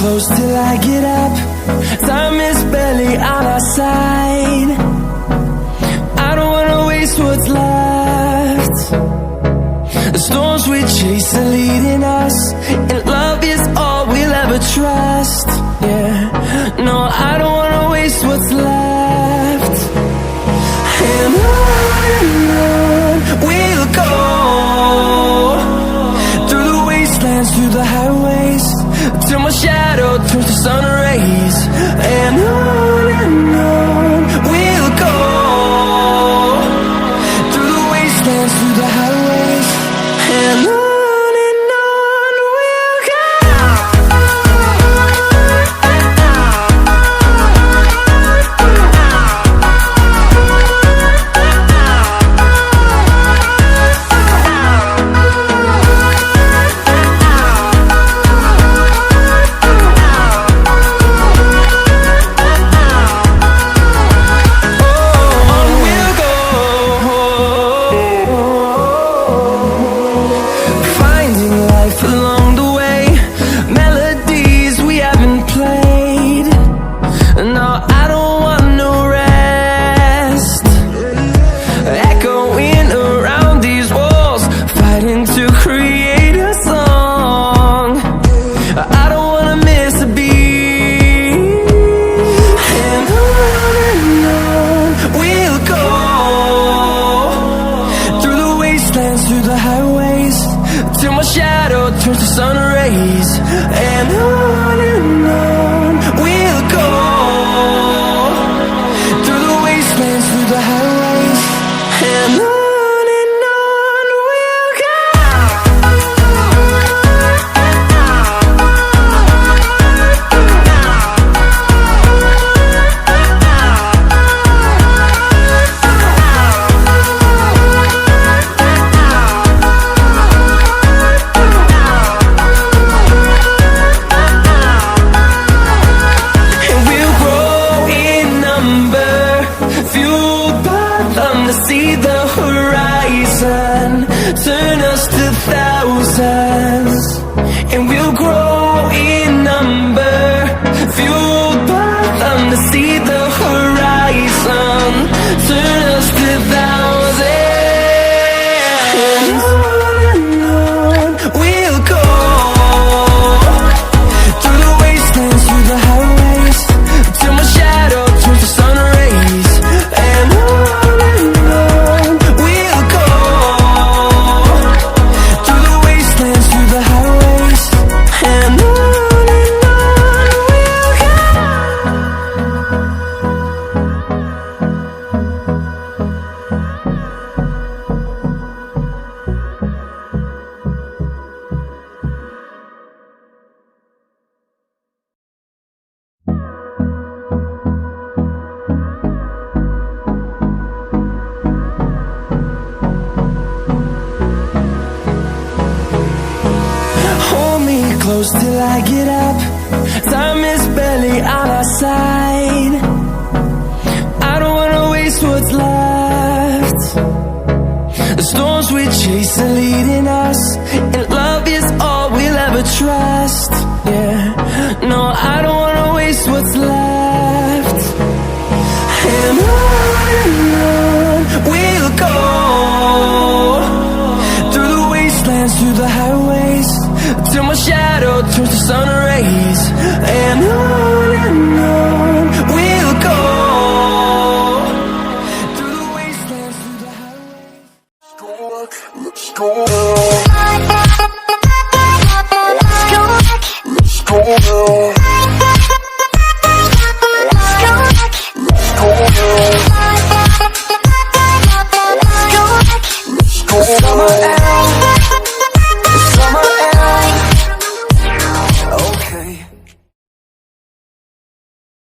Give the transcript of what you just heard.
close till I get up. Time is barely on our side. I don't wanna waste what's left. The storms we chase are leading us, and love is all we'll ever trust. Yeah, no, I don't wanna waste what's left. And on we'll go, through the wastelands, through the highways, till my shadow turns to sun rays. And on we'll go, through the wastelands, through the highways, and on we'll go. Through the highways, till my shadow turns to sun rays. And on we'll go, through the wastelands, through the highways, and on we'll go. See the horizon turn us to thousands, and we'll grow in number, fueled by them. To see the horizon turn us to thousands, and on we'll go, through the wastelands, through the highways, till my shadow turns to sun rays. And close till I get up. Time is barely on our side. I don't wanna waste what's left. The storms we chase are leading us, and love is all we'll ever trust. Yeah, no, I don't wanna waste what's left. And on we'll go, through the wastelands, through the highways, till my shadow turns to sun rays. And on we'll go, through the wastelands, through the highways. Let's go. Let's go. Let's go.